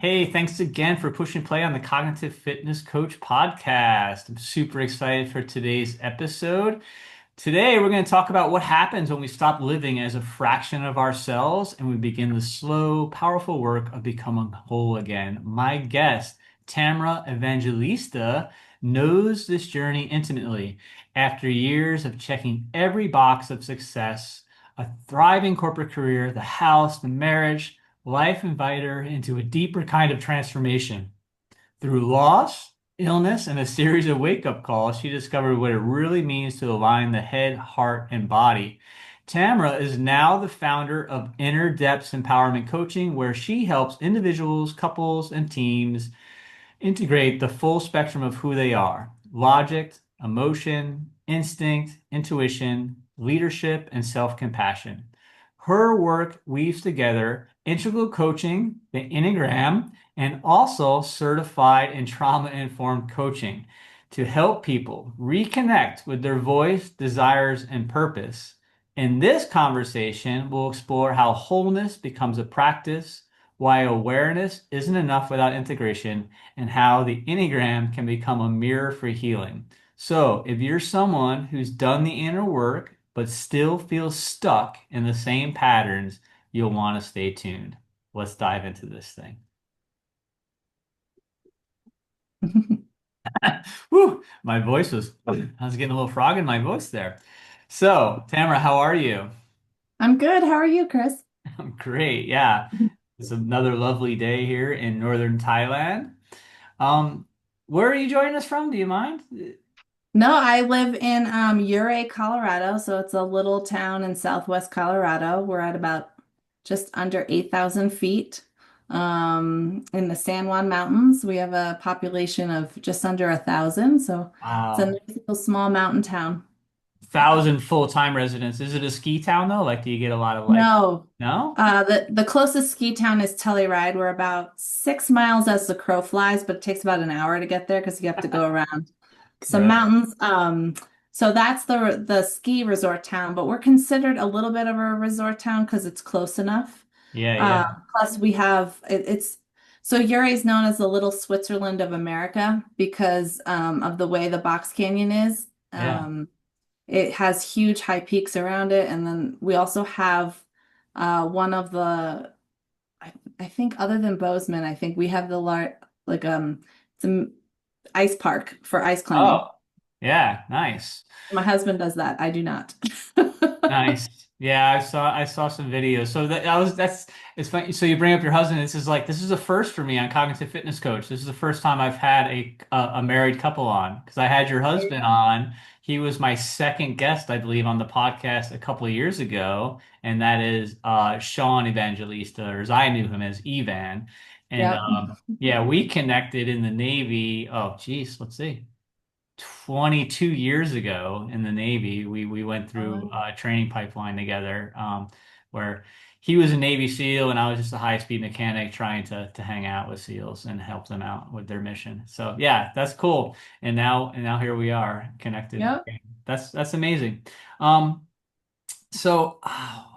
Hey, thanks again for pushing play on the Cognitive Fitness Coach podcast. I'm super excited for today's episode. Today, we're going to talk about what happens when we stop living as a fraction of ourselves and we begin the slow, powerful work of becoming whole again. My guest, Tamra Evangelista, knows this journey intimately. After years of checking every box of success, a thriving corporate career, the house, the marriage, life invited her into a deeper kind of transformation. Through loss, illness, and a series of wake-up calls, she discovered what it really means to align the head, heart, and body. Tamra is now the founder of Inner Depths Empowerment Coaching, where she helps individuals, couples, and teams integrate the full spectrum of who they are: logic, emotion, instinct, intuition, leadership, and self-compassion. Her work weaves together integral coaching, the Enneagram, and also certified and trauma-informed coaching to help people reconnect with their voice, desires, and purpose. In this conversation, we'll explore how wholeness becomes a practice, why awareness isn't enough without integration, and how the Enneagram can become a mirror for healing. So, if you're someone who's done the inner work but still feels stuck in the same patterns, you'll want to stay tuned. Let's dive into this thing. Whew, I was getting a little frog in my voice there. So, Tamara, how are you? I'm good. How are you, Chris? I'm great. Yeah. It's another lovely day here in northern Thailand. Um, where are you joining us from? Do you mind? No, I live in Ouray, Colorado, so it's a little town in southwest Colorado. We're at about just under 8,000 feet in the San Juan Mountains. We have a population of just under 1,000, so it's a Wow. nice little small mountain town. 1,000 full-time residents. Is it a ski town though? Like, do you get a lot of like, No, no? the closest ski town is Telluride. We're about 6 miles as the crow flies, but it takes about an hour to get there because you have to go around some Right. mountains. So that's the ski resort town, but we're considered a little bit of a resort town because it's close enough. Yeah, yeah, Plus we have it's so Uri is known as the little Switzerland of America because of the way the Box Canyon is. yeah. It has huge high peaks around it, and then we also have one of I think other than Bozeman, I think we have the lar like it's an ice park for ice climbing. Oh, yeah, nice. My husband does that. I do not. Nice. Yeah, I saw some videos. So that's it's funny. So you bring up your husband. This is a first for me on Cognitive Fitness Coach. This is the first time I've had a married couple on because I had your husband on. He was my second guest, I believe, on the podcast a couple of years ago, and that is Sean Evangelista, or as I knew him as Evan. And Yep. yeah, we connected in the Navy. Oh, geez, let's see. 22 years ago in the Navy, we went through a training pipeline together, where he was a Navy SEAL and I was just a high-speed mechanic trying to hang out with SEALs and help them out with their mission. So yeah, that's cool. And now here we are connected. Yep. That's amazing. Um, what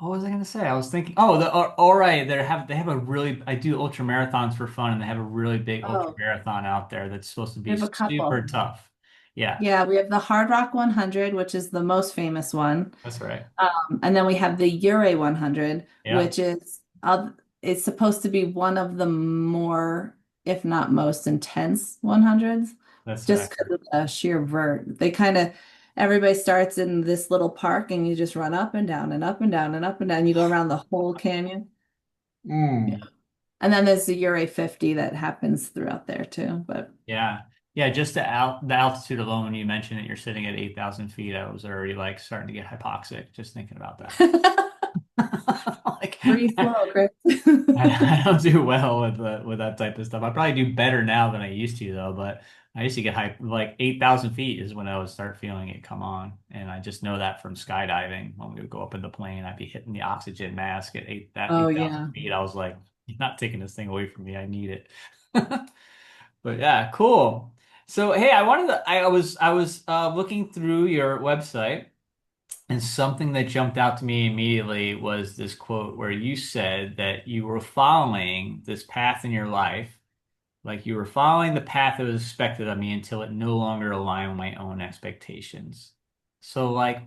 was I going to say? I was thinking, oh, all right, they have a really, I do ultra marathons for fun, and they have a really big ultra Oh, marathon out there that's supposed to we be have a super couple. tough. Yeah. Yeah, we have the Hard Rock 100, which is the most famous one. That's right. And then we have the Ouray 100, Yeah, which is supposed to be one of the more, if not most intense 100s, that's just accurate. because of the sheer vert. Everybody starts in this little park and you just run up and down and up and down and up and down. You go around the whole canyon. Yeah. Mm. And then there's the Ouray 50 that happens throughout there too. But Yeah. Yeah, just the altitude alone, when you mentioned that you're sitting at 8,000 feet, I was already like starting to get hypoxic just thinking about that. Like, breathe slow, Chris. I don't do well with that type of stuff. I probably do better now than I used to though, but I used to get hype like 8,000 feet is when I would start feeling it come on. And I just know that from skydiving. When we would go up in the plane, I'd be hitting the oxygen mask at Oh 8,000 yeah. feet. I was like, you're not taking this thing away from me. I need it. But yeah, cool. So hey, I was looking through your website And something that jumped out to me immediately was this quote where you said that you were following this path in your life, like you were following the path that was expected of me until it no longer aligned with my own expectations. So, like,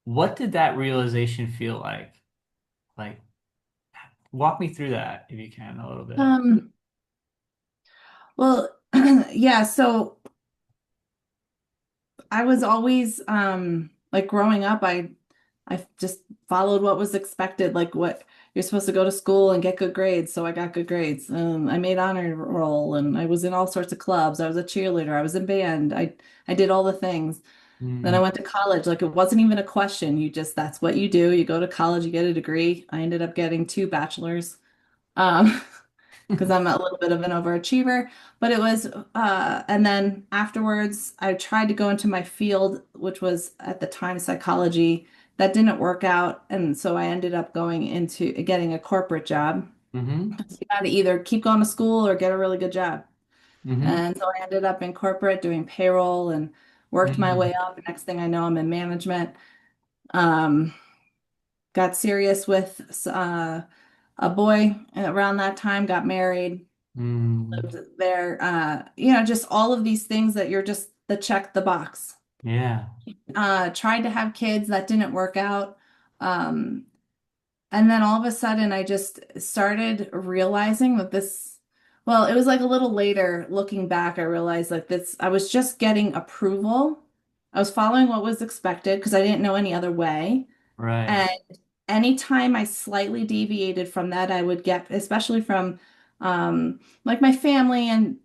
what did that realization feel like? Like, walk me through that if you can a little bit. Um, well, yeah, so I was always like growing up, I just followed what was expected, like what you're supposed to go to school and get good grades. So I got good grades. I made honor roll and I was in all sorts of clubs. I was a cheerleader. I was in band. I did all the things. Then I Mm. went to college. Like it wasn't even a question. You just that's what you do. You go to college, you get a degree. I ended up getting two bachelors. Um, because I'm a little bit of an overachiever. But it was, and then afterwards, I tried to go into my field, which was at the time psychology. That didn't work out. And so I ended up going into getting a corporate job. Mm-hmm. So you got to either keep going to school or get a really good job. Mm-hmm. And so I ended up in corporate doing payroll and worked my way Mm. up. Next thing I know, I'm in management. Um, got serious with a boy around that time, got married Mm. lived there. Just all of these things that you're just the check the box. Yeah. Tried to have kids, that didn't work out. Um, and then all of a sudden, I just started realizing that well, it was like a little later looking back, I realized like I was just getting approval. I was following what was expected because I didn't know any other way. Right. And anytime I slightly deviated from that, I would get, especially from like my family and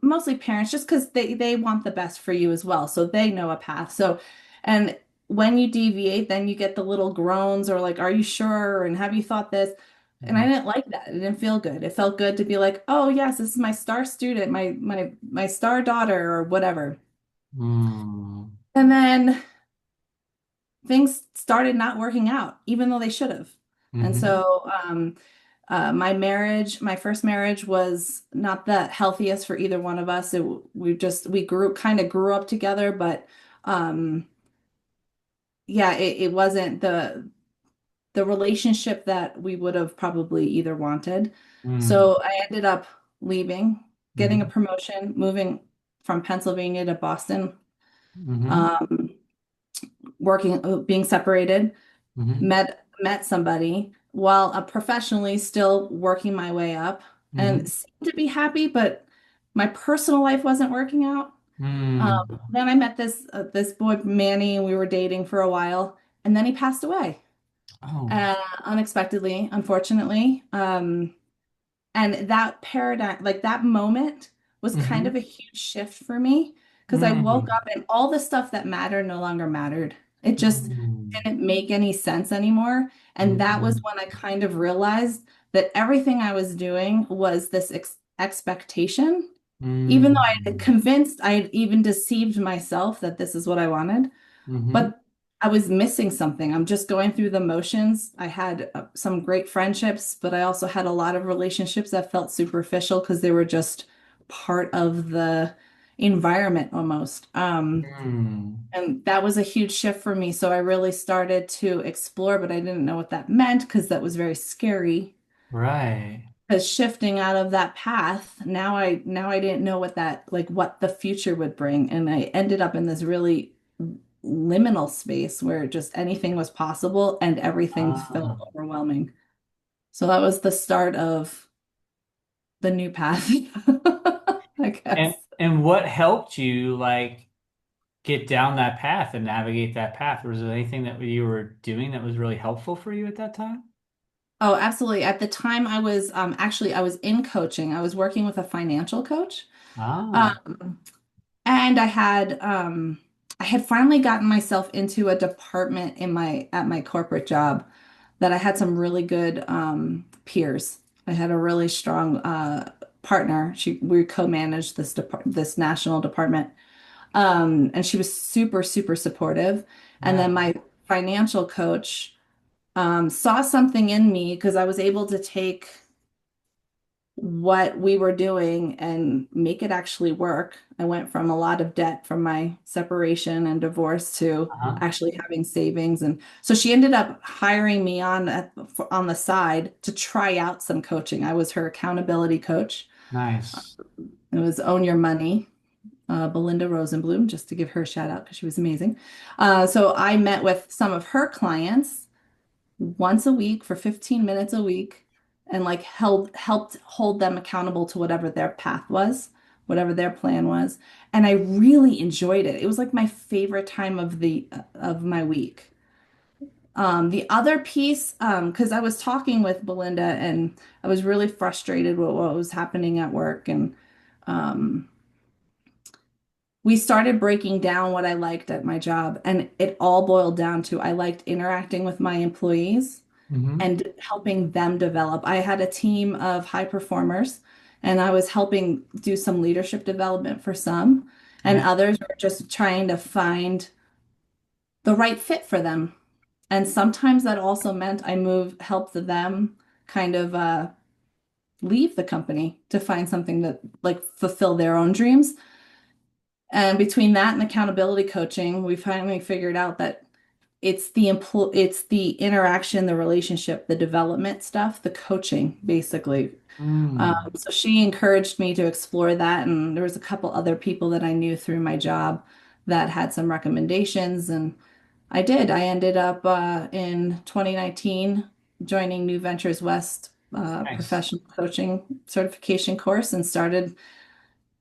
mostly parents just because they want the best for you as well, so they know a path. So and when you deviate then you get the little groans or like, are you sure, and have you thought this? And I Mm. didn't like that. It didn't feel good. It felt good to be like, oh yes, this is my star student, my star daughter or whatever. Mm. And then things started not working out even though they should have. And Mm-hmm. so my first marriage was not the healthiest for either one of us. We grew up together, but um, yeah, it wasn't the relationship that we would have probably either wanted. Mm. So I ended up leaving, getting a Mm-hmm. promotion, moving from Pennsylvania to Boston, Mm-hmm. um, being separated. Mm-hmm. Met somebody while professionally still working my way up and Mm-hmm. seemed to be happy, but my personal life wasn't working out. Mm. Then I met this boy Manny, and we were dating for a while, and then he passed away Oh. unexpectedly, unfortunately. And that paradigm, like that moment, was kind Mm-hmm. of a huge shift for me because I woke Mm. up and all the stuff that mattered no longer mattered. It just Mm. didn't make any sense anymore. And that was Mm. when I kind of realized that everything I was doing was this expectation, even though I had Mm. convinced, I had even deceived myself that this is what I wanted. Mm-hmm. But I was missing something. I'm just going through the motions. I had some great friendships, but I also had a lot of relationships that felt superficial because they were just part of the environment almost. Mm. And that was a huge shift for me. So I really started to explore, but I didn't know what that meant because that was very scary. Right. Because shifting out of that path, now I didn't know what the future would bring. And I ended up in this really liminal space where just anything was possible and everything felt Ah. overwhelming. So that was the start of the new path, I And guess. and what helped you like get down that path and navigate that path? Was there anything that you were doing that was really helpful for you at that time? Oh, absolutely. At the time, I was in coaching. I was working with a financial coach. Ah. Um, and I had finally gotten myself into a department at my corporate job that I had some really good peers. I had a really strong partner. We co-managed this national department. And she was super, super supportive. And then Yeah. my financial coach saw something in me because I was able to take what we were doing and make it actually work. I went from a lot of debt from my separation and divorce to Uh-huh. actually having savings. And so she ended up hiring me on the side to try out some coaching. I was her accountability coach. Nice. It was Own Your Money, Belinda Rosenblum, just to give her a shout out because she was amazing. So I met with some of her clients once a week for 15 minutes a week and like helped hold them accountable to whatever their path was, whatever their plan was. And I really enjoyed it. It was like my favorite time of my week. The other piece, because I was talking with Belinda and I was really frustrated with what was happening at work, and um, we started breaking down what I liked at my job, and it all boiled down to I liked interacting with my employees Hmm. and helping them develop. I had a team of high performers, and I was helping do some leadership development for some, and Yeah. others were just trying to find the right fit for them. And sometimes that also meant helped them kind of leave the company to find something that like fulfill their own dreams. And between that and accountability coaching, we finally figured out that it's the interaction, the relationship, the development stuff, the coaching, basically. Mm. So she encouraged me to explore that, and there was a couple other people that I knew through my job that had some recommendations, and I did. I ended up in 2019 joining New Ventures West Nice. professional coaching certification course and started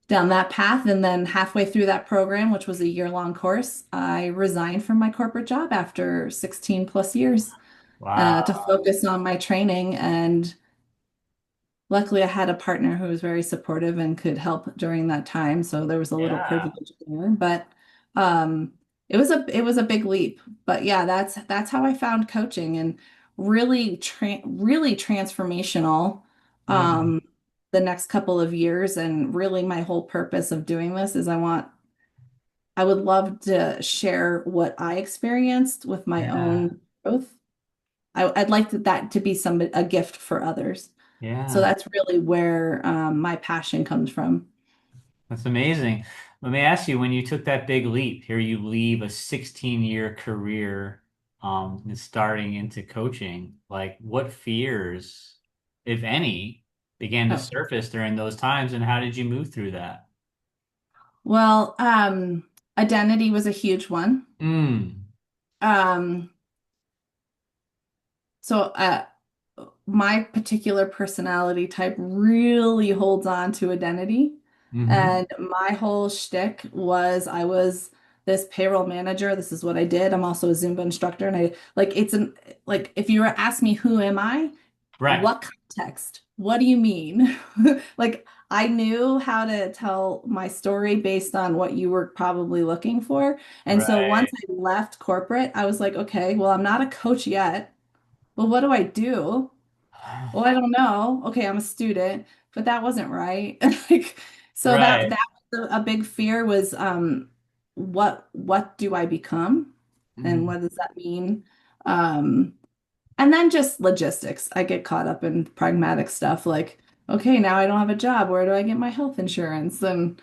down that path. And then halfway through that program, which was a year-long course, I resigned from my corporate job after 16 plus years to Wow. focus on my training. And luckily, I had a partner who was very supportive and could help during that time. So there was a little Yeah. privilege there, but um, it was a big leap. But yeah, that's how I found coaching, and really transformational. Mm. Um, the next couple of years, and really my whole purpose of doing this is I would love to share what I experienced with my Yeah. own growth. I'd like that to be a gift for others. So Yeah. that's really where my passion comes from. That's amazing. Let me ask you, when you took that big leap, here you leave a 16-year career, and starting into coaching, like what fears, if any, began to Oh, surface during those times, and how did you move through that? well, identity was a huge one. Mm. Um, so my particular personality type really holds on to identity. Hmm. And my whole shtick was I was this payroll manager. This is what I did. I'm also a Zumba instructor. And I like like if you were ask me who am I, Right. what context? What do you mean? Like I knew how to tell my story based on what you were probably looking for. And so once Right. I left corporate, I was like, okay, well, I'm not a coach yet. Well, what do I do? Well, I don't know. Okay, I'm a student, but that wasn't right. Like, so Right. that was a big fear was what do I become? And Mm. what does that mean? Um, and then just logistics. I get caught up in pragmatic stuff like, okay, now I don't have a job. Where do I get my health insurance and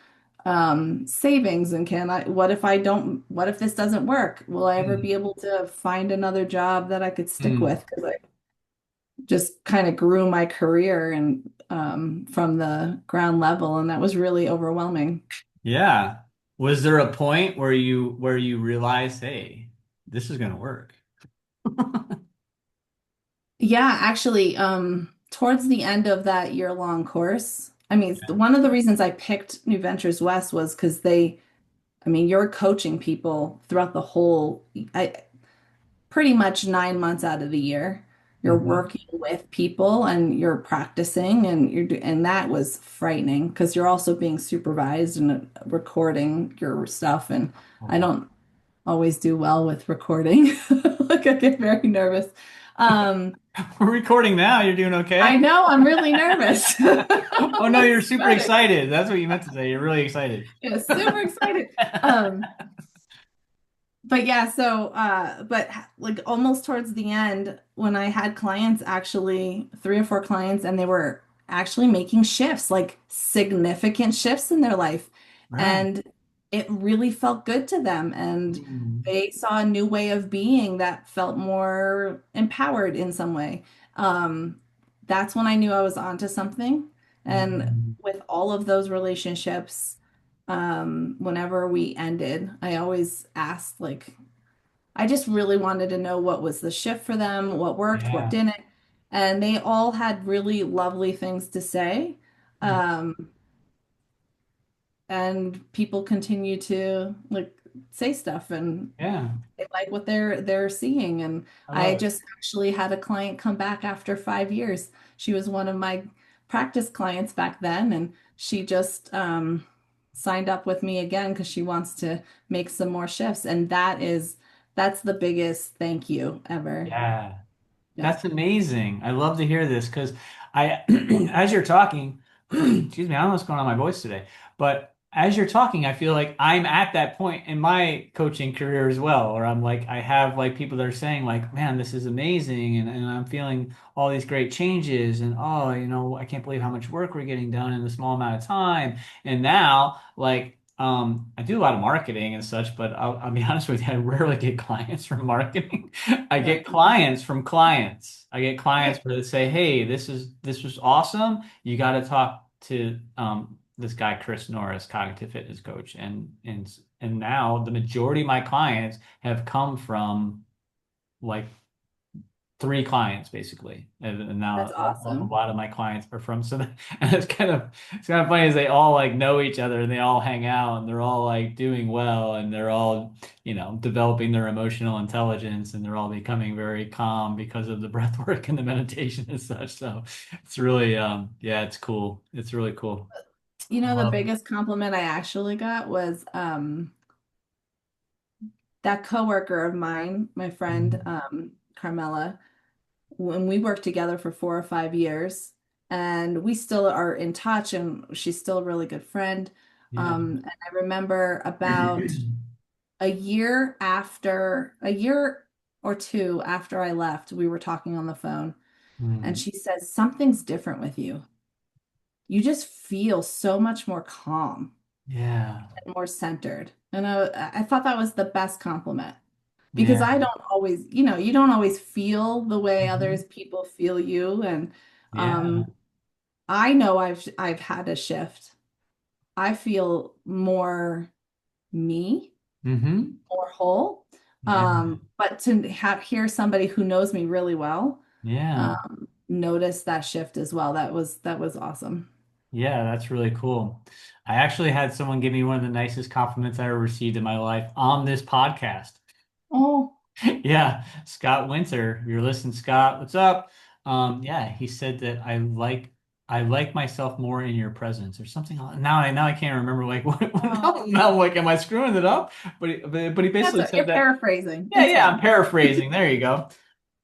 savings? And what if this doesn't work? Will I ever Mm. be able to find another job that I could stick Mm. with? Because I just kind of grew my career and from the ground level, and that was really overwhelming. Yeah. Was there a point where you realized, hey, this is gonna work? Yeah, actually, towards the end of that year-long course, I mean, one of the reasons I picked New Ventures West was because I mean, you're coaching people throughout I pretty much 9 months out of the year. You're Hmm. working with people and you're practicing, and and that was frightening because you're also being supervised and recording your stuff. And I Oh. don't always do well with recording. Like I get very nervous. Um, We're recording now. You're doing I okay? know I'm really nervous. Oh no, I'm you're super sweating. excited. That's what you meant to say. You're really excited. Yeah, super excited. Um, but yeah, but like almost towards the end, when I had clients, actually 3 or 4 clients, and they were actually making shifts, like significant shifts in their life. Right. And it really felt good to them. And Mm, they saw a new way of being that felt more empowered in some way. Um, that's when I knew I was onto something. And mm, with all of those relationships, whenever we ended, I always asked, like, I just really wanted to know what was the shift for them, what worked, what yeah. didn't. And they all had really lovely things to say. Mm, Um, and people continue to like say stuff and yeah. they like what they're seeing. And I I love it. just actually had a client come back after 5 years. She was one of my practice clients back then, and she just signed up with me again because she wants to make some more shifts. And that's the biggest thank you ever. Yeah. Yeah. That's amazing. I love to hear this because I, as you're talking, excuse me, I don't know what's going on in my voice today, but as you're talking, I feel like I'm at that point in my coaching career as well, where I'm like, I have like people that are saying like, man, this is amazing. And I'm feeling all these great changes and, oh, I can't believe how much work we're getting done in a small amount of time. And now like, I do a lot of marketing and such, but I'll be honest with you, I rarely get clients from marketing. I get Right. clients from clients. I get clients Right. where they say, "Hey, this was awesome. You got to talk to this guy Chris Norris, cognitive fitness coach." And now the majority of my clients have come from like three clients basically, and That's now a awesome. lot of my clients are from so and it's kind of funny is they all like know each other and they all hang out and they're all like doing well and they're all developing their emotional intelligence and they're all becoming very calm because of the breath work and the meditation and such. So it's really yeah, it's cool. It's really cool. You I know, the love it. biggest compliment I actually got was that coworker of mine, my friend Mhm. Carmela, when we worked together for 4 or 5 years, and we still are in touch, and she's still a really good friend. Yeah. And I remember about a year or two after I left, we were talking on the phone, and Mm. she says, "Something's different with you. You just feel so much more calm Yeah. and more centered." And I thought that was the best compliment because Yeah. I don't always, you don't always feel the way Mhm. others people feel you. And Yeah. I know I've had a shift. I feel more me, Hmm. more whole. Yeah. But to hear somebody who knows me really well, Yeah. notice that shift as well. That was awesome. Yeah, that's really cool. I actually had someone give me one of the nicest compliments I ever received in my life on this podcast. Oh, Yeah, Scott Winter, you're listening, Scott. What's up? Yeah, he said that I like myself more in your presence or something. Now I can't remember like oh, now I'm like, am I screwing it up? But he basically you're said that. paraphrasing. Yeah, It's yeah, I'm fine. paraphrasing. There you go.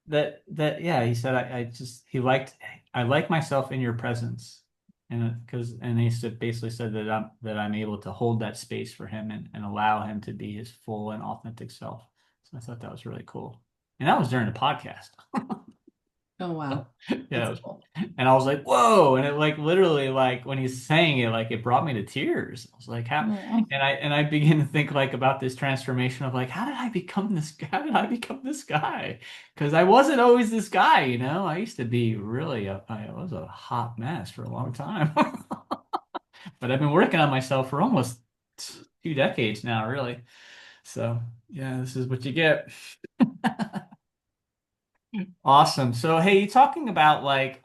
That yeah, he said I just he liked I like myself in your presence. And he said basically said that I'm able to hold that space for him and allow him to be his full and authentic self. So I thought that was really cool. And that was during the podcast. Oh, wow. Yeah, That's cool. and I was like, whoa. And it like literally like when he's saying it, like it brought me to tears. I was like, how Oh, and I began to think like about this transformation of like, how did I become this guy? Because I wasn't always this guy. I used to be really I was a hot mess for a long time. But I've been working on myself for almost 2 decades now, really. So yeah, this is what you get. Awesome. So hey, you talking about like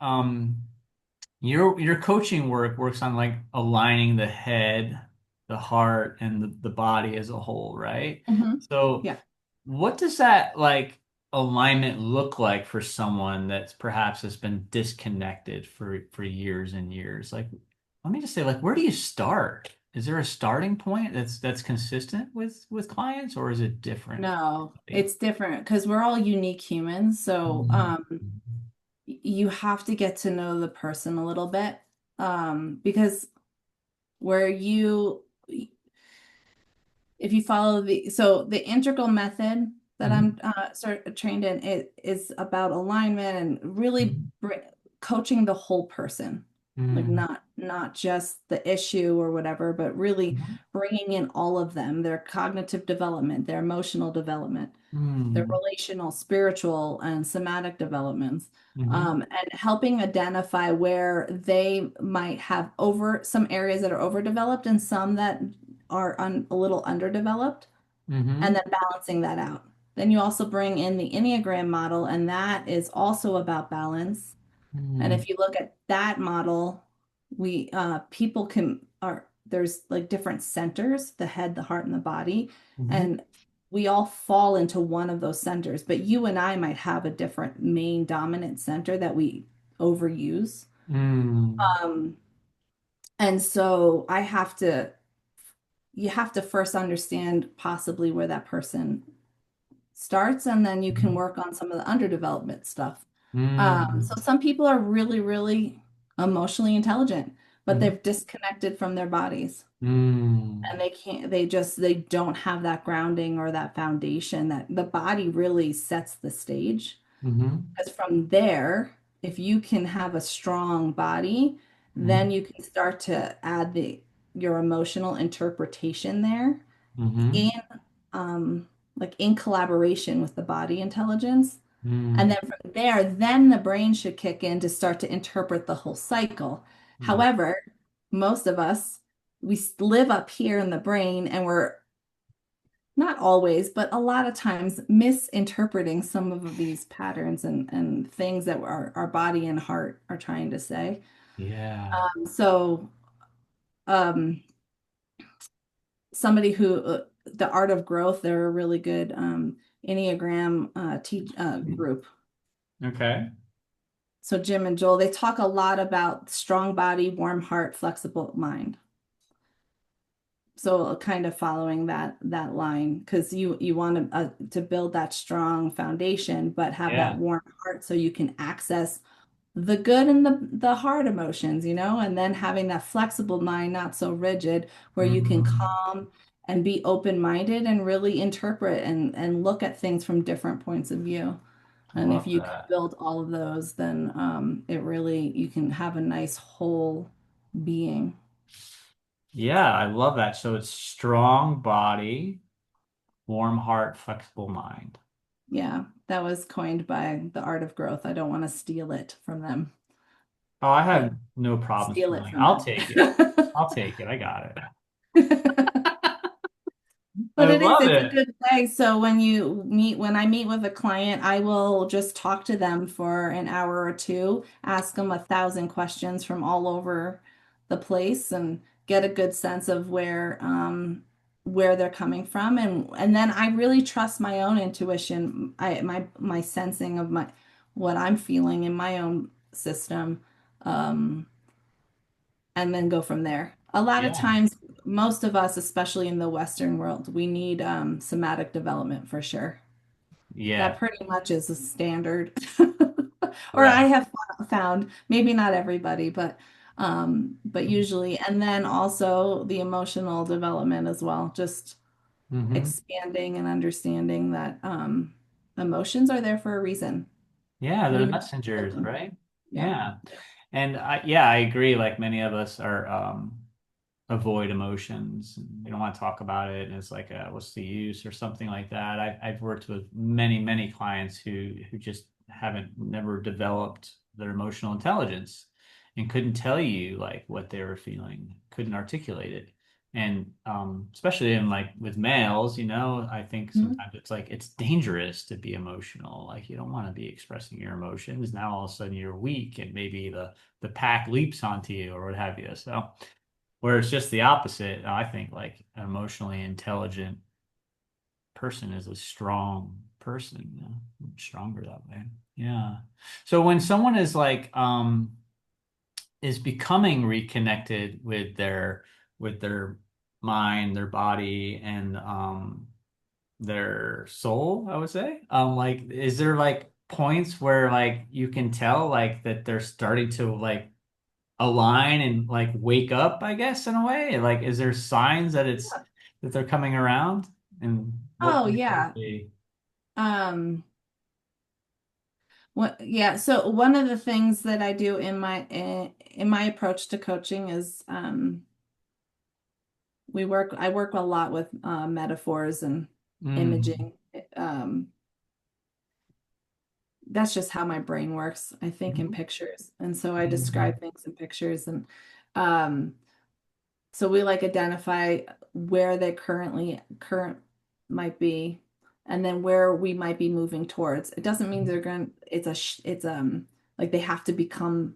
your coaching work works on like aligning the head, the heart, and the body as a whole, right? So yeah. what does that like alignment look like for someone that's perhaps has been disconnected for years and years? Like, let me just say, like, where do you start? Is there a starting point that's consistent with clients, or is it different for No, everybody? it's different because we're all unique humans. So Mhm. you have to get to know the person a little bit. Because where you if you follow the integral method that I'm Mhm. sort of trained in, it is about alignment and really Mhm. coaching the whole person. like Mm, not just the issue or whatever, but really mhm, bringing in all of them, their cognitive development, their emotional development, their mm, relational, spiritual, and somatic developments, mhm, and helping identify where they might have over some areas that are overdeveloped and some that are a little underdeveloped, and mhm, then balancing that out. Then you also bring in the Enneagram model, and that is also about balance. And mm, if you look at that model, we people can are there's like different centers, the head, the heart, and the body, mhm, and we all fall into one of those centers, but you and I might have a different main dominant center that we overuse. mm, Um, and so you have to first understand possibly where that person starts, and then you can mhm, work on some of the underdevelopment stuff. mm, So some people are really, really emotionally intelligent, but mhm, they've disconnected from their bodies mm, and they don't have that grounding or that foundation that the body really sets the stage. mhm, Because from there, if you can have a strong body, then mhm, you can start to add your emotional interpretation there in mhm, like in collaboration with the body intelligence. And mm, then from there, then the brain should kick in to start to interpret the whole cycle. mm. However, most of us, we live up here in the brain and we're not always, but a lot of times misinterpreting some of these patterns and things that our body and heart are trying to say. Yeah. So, um, somebody who, the art of growth, they're a really good Enneagram group. Okay. So Jim and Joel, they talk a lot about strong body, warm heart, flexible mind. So kind of following that line because you want to build that strong foundation, but have that Yeah. warm heart so you can access the good and the hard emotions, and then having that flexible mind, not so rigid, where you can Mhm. calm and be open-minded and really interpret and look at things from different points of view. I And if love you can that. build all of those, then you can have a nice whole being. Yeah, I love that. So it's strong body, warm heart, flexible mind. Yeah, that was coined by the Art of Growth. I don't want to steal it from them, Oh, I but have no problem steal it stealing. from I'll them. take it. I'll take it. I got it. But I love it's a it. good way. So when I meet with a client, I will just talk to them for an hour or two, ask them 1,000 questions from all over the place and get a good sense of where they're coming from. And then I really trust my own intuition, my sensing of what I'm feeling in my own system. Um, and then go from there. A lot of Yeah. times, most of us, especially in the Western world, we need somatic development for sure. Yeah. That pretty much is a standard. Or I Right. have found, maybe not everybody, but usually, and then also the emotional development as well, just Mm-hmm. expanding and understanding that emotions are there for a reason. Yeah, We they're need to feel messengers, them. right? Yeah. Yeah. And I agree. Like many of us are avoid emotions and they don't want to talk about it. And it's like, what's the use or something like that. I've worked with many clients who just haven't never developed their emotional intelligence and couldn't tell you like what they were feeling, couldn't articulate it. And especially in like with males, I think Mhm. sometimes it's like it's dangerous to be emotional. Like you don't want to be expressing your emotions. Now all of a sudden you're weak and maybe the pack leaps onto you or what have you. So where it's just the opposite. I think like an emotionally intelligent person is a strong person, stronger that way. Yeah. So when someone is like is becoming reconnected with their mind, their body, and their soul, I would say. Like is there like points where like you can tell like that they're starting to like align and like wake up, I guess, in a way? Like, is there signs that that they're coming around? And what Oh points would it yeah. be? Um, Yeah, so one of the things that I do in my approach to coaching is I work a lot with metaphors and Mm, imaging. Um, that's just how my brain works. I think in mhm, pictures. And so I mhm, describe things in pictures and um so we like identify where they current might be and then where we might be moving towards. It doesn't mean they're going it's like they have to become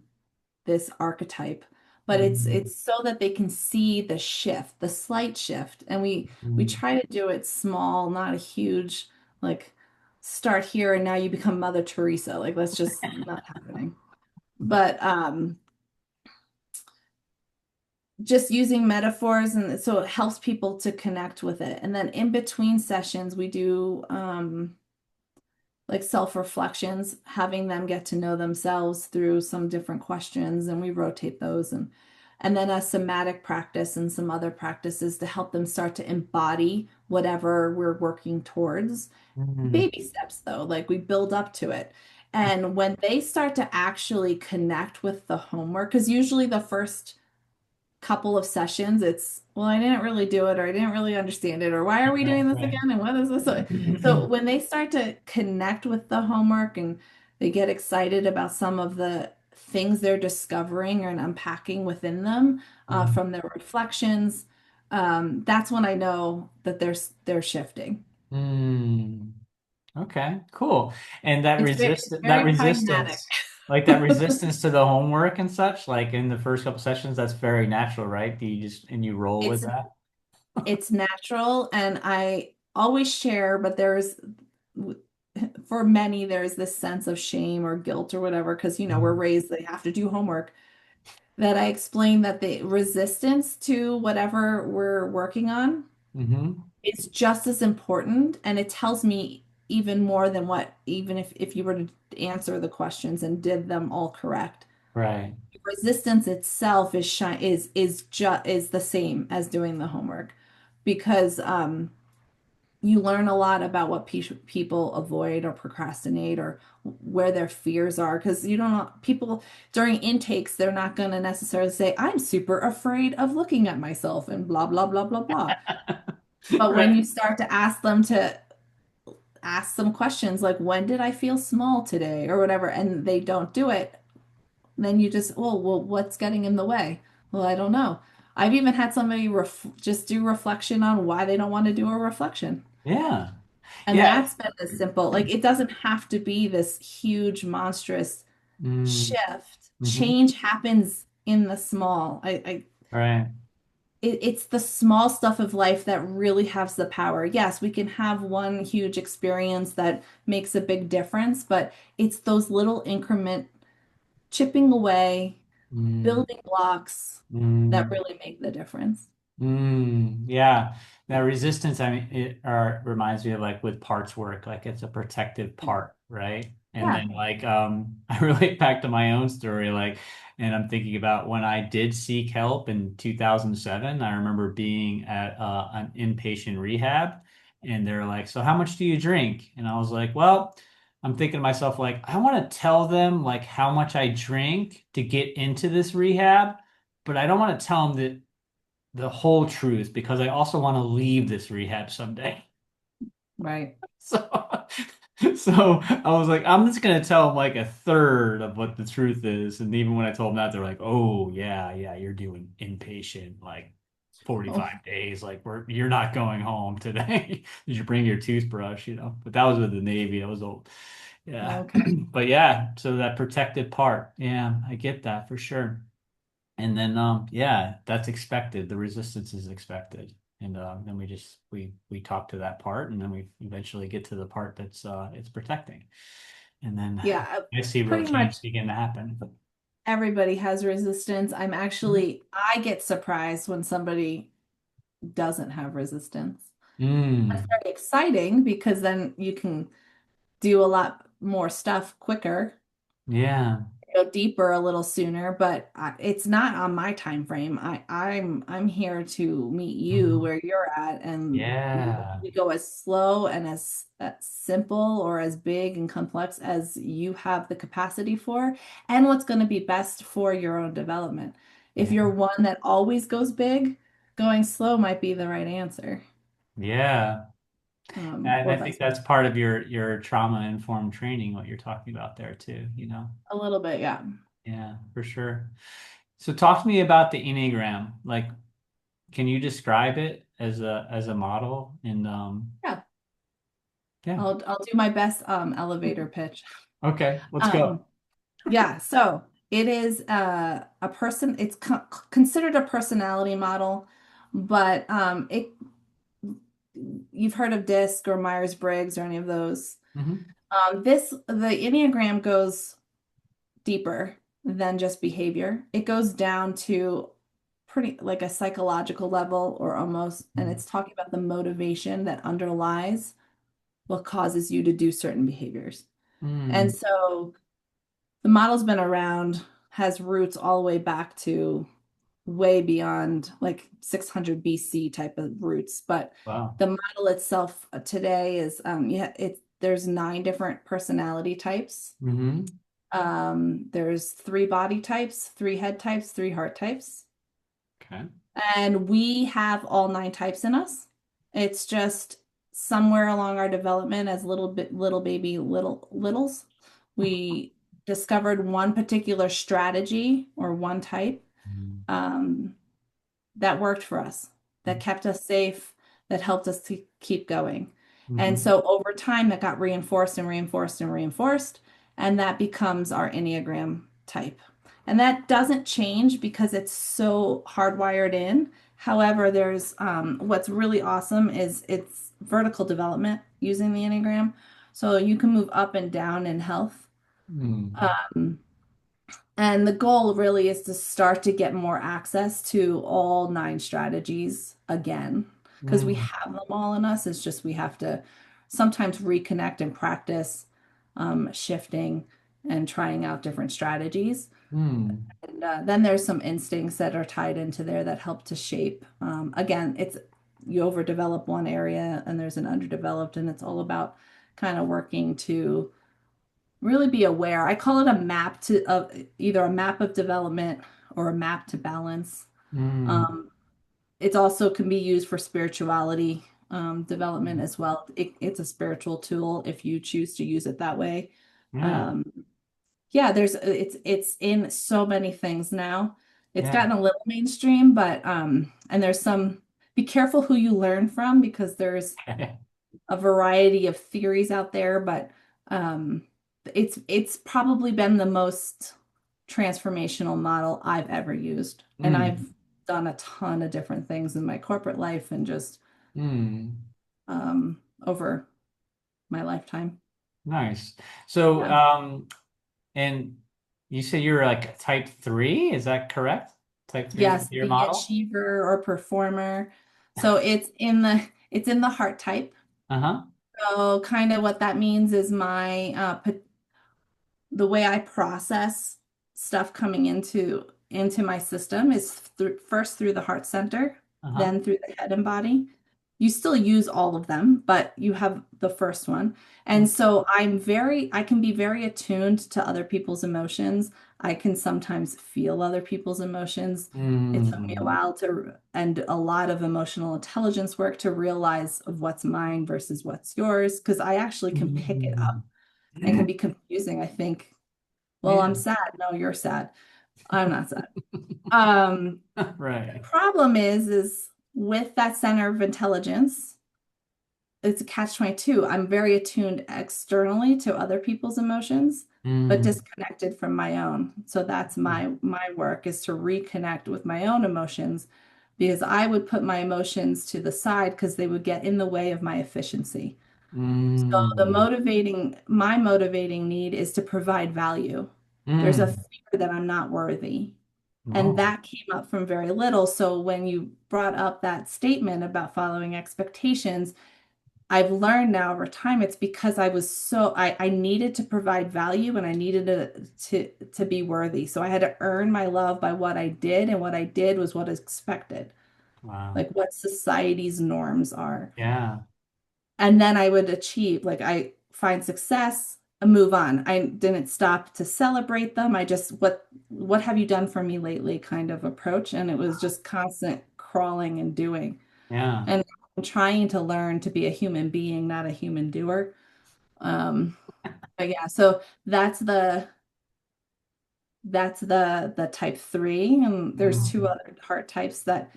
this archetype, but mhm, it's so that they can see the shift, the slight shift. And we mhm. try to do it small, not a huge like start here and now you become Mother Teresa. Like that's just not happening. But just using metaphors and so it helps people to connect with it. And then in between sessions, we do like self-reflections, having them get to know themselves through some different questions, and we rotate those and then a somatic practice and some other practices to help them start to embody whatever we're working towards. Mm, Baby steps though, like we build up to it. And when they start to actually connect with the homework, because usually the first couple of sessions, it's, well, I didn't really do it, or I didn't really understand it, or why are we right, doing this right. again? And what is this? So when they start to connect with the homework and they get excited about some of the things they're discovering and unpacking within them Mhm. from their reflections, that's when I know that they're shifting. Mm. Okay, cool. And It's that very pragmatic. resistance, like that resistance to the homework and such, like in the first couple sessions, that's very natural, right? Do you just and you roll with It's that? it's natural, and I always share, but for many, there's this sense of shame or guilt or whatever, because, we're Mhm. raised, they have to do homework. That I explain that the resistance to whatever we're working on Mm-hmm. is just as important. And it tells me even more than even if you were to answer the questions and did them all correct. Right. Resistance itself is the same as doing the homework because you learn a lot about what people avoid or procrastinate or where their fears are because you don't know people during intakes they're not going to necessarily say I'm super afraid of looking at myself and blah blah blah blah blah, but when Right. you start to ask some questions like when did I feel small today or whatever and they don't do it, then you just, well, what's getting in the way? Well, I don't know. I've even had somebody just do reflection on why they don't want to do a reflection. Yeah. And Yeah. that's been as simple. Like it doesn't have to be this huge, monstrous Mm, shift. hmm. Change happens in the small. Right. It's the small stuff of life that really has the power. Yes, we can have one huge experience that makes a big difference, but it's those little increment chipping away, Mm, building blocks that mm. really make the difference. Yeah, that resistance, I mean, reminds me of like with parts work, like it's a protective part, right? And Yeah. then like I relate back to my own story, like, and I'm thinking about when I did seek help in 2007. I remember being at an inpatient rehab, and they're like, "So how much do you drink?" And I was like, "Well." I'm thinking to myself, like, I want to tell them like how much I drink to get into this rehab, but I don't want to tell them that the whole truth because I also want to leave this rehab someday. Right. So, so I was like, I'm just gonna tell them like a third of what the truth is. And even when I told them that, they're like, "Oh yeah, yeah, you're doing inpatient like Oh, 45 days. Like you're not going home today. Did you bring your toothbrush? But that was with the Navy. That was old. Yeah. okay. But yeah, so that protected part. Yeah, I get that for sure. And then yeah, that's expected. The resistance is expected. And then we talk to that part and then we eventually get to the part that's it's protecting. And then Yeah, I see real pretty change much begin to happen. everybody has resistance. Mhm. I get surprised when somebody doesn't have resistance. That's Mm, very exciting because then you can do a lot more stuff quicker. yeah. go deeper a little sooner, but it's not on my time frame. I'm here to meet you Mhm. where you're at, and Yeah. we go as slow and as simple or as big and complex as you have the capacity for, and what's going to be best for your own development. If Yeah. you're one that always goes big, going slow might be the right answer, Yeah. And or I think vice that's versa. part of your trauma informed training, what you're talking about there too, you know? A little bit, yeah. Yeah, for sure. So talk to me about the Enneagram. Like, can you describe it as a model? And Yeah. yeah. I'll do my best elevator pitch. Okay, let's Um, go. Yeah, so it is a person, it's considered a personality model, but you've heard of DISC or Myers-Briggs or any of those. Hmm. The Enneagram goes deeper than just behavior. It goes down to pretty like a psychological level or almost, and it's talking about the motivation that underlies what causes you to do certain behaviors. And Mm. so the model's been around, has roots all the way back to way beyond like 600 BC type of roots. But Wow. the model itself today is, yeah, there's 9 different personality types. Hmm. There's 3 body types, 3 head types, 3 heart types. Okay. And we have all 9 types in us. It's just somewhere along our development as little baby littles, we discovered one particular strategy or one type um, that worked for us, that kept us safe, that helped us to keep going. And Hmm. so over time, that got reinforced and reinforced and reinforced, and that becomes our Enneagram type. And that doesn't change because it's so hardwired in. However, there's what's really awesome is it's vertical development using the Enneagram. So you can move up and down in health. Mm. Um, and the goal really is to start to get more access to all 9 strategies again, because we Mm. have them all in us. It's just we have to sometimes reconnect and practice shifting and trying out different strategies. Mm. And then there's some instincts that are tied into there that help to shape. Again, it's you overdevelop one area and there's an underdeveloped, and it's all about kind of working to really be aware. I call it a map to of either a map of development or a map to balance. Mm. Um, it also can be used for spirituality development as well. It's a spiritual tool if you choose to use it that way. Yeah. Um, yeah, it's in so many things now. It's Yeah. gotten a little mainstream, but and there's some be careful who you learn from because there's a variety of theories out there, but um, it's probably been the most transformational model I've ever used. And I've Mm. done a ton of different things in my corporate life and just Mm. over my lifetime. Nice. So, Yeah. and you say you're like type 3, is that correct? Type 3 is Yes, your the model? achiever or performer. So it's in the heart type. Uh-huh. So kind of what that means is the way I process stuff coming into my system is first through the heart center, Uh-huh. then through the head and body. You still use all of them, but you have the first one. And so I can be very attuned to other people's emotions. I can sometimes feel other people's emotions. It took me a Mm. while and a lot of emotional intelligence work to realize of what's mine versus what's yours, because I actually can pick it up Mm. and can be confusing. I think, well, I'm Yeah. sad. No, you're sad. I'm not sad. Um, the Right. problem is with that center of intelligence, it's a catch-22. I'm very attuned externally to other people's emotions, but Mm. disconnected from my own. So that's my work is to reconnect with my own emotions because I would put my emotions to the side because they would get in the way of my efficiency. So Mm. my motivating need is to provide value. There's a Mm. fear that I'm not worthy. And Oh. that came up from very little. So when you brought up that statement about following expectations, I've learned now over time it's because I needed to provide value and I needed to be worthy. So I had to earn my love by what I did, and what I did was what is expected, Wow. like what society's norms are. Yeah. And then I would achieve, like I find success and move on. I didn't stop to celebrate them. I just what have you done for me lately kind of approach. And it was just constant crawling and doing. Yeah. And I'm trying to learn to be a human being, not a human doer. But yeah, so that's the type three. And there's two Mm-hmm. other heart types that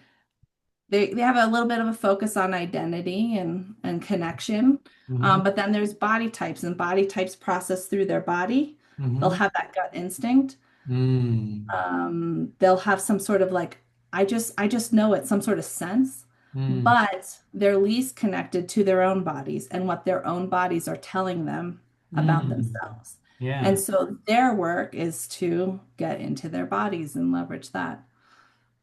they have a little bit of a focus on identity and connection. Mm-hmm. But then there's body types, and body types process through their body. They'll Mm-hmm. have that gut instinct. Mm. They'll have some sort of like, I just know it, some sort of sense, Mm. but they're least connected to their own bodies and what their own bodies are telling them about Mm. themselves. And Yeah. so their work is to get into their bodies and leverage that.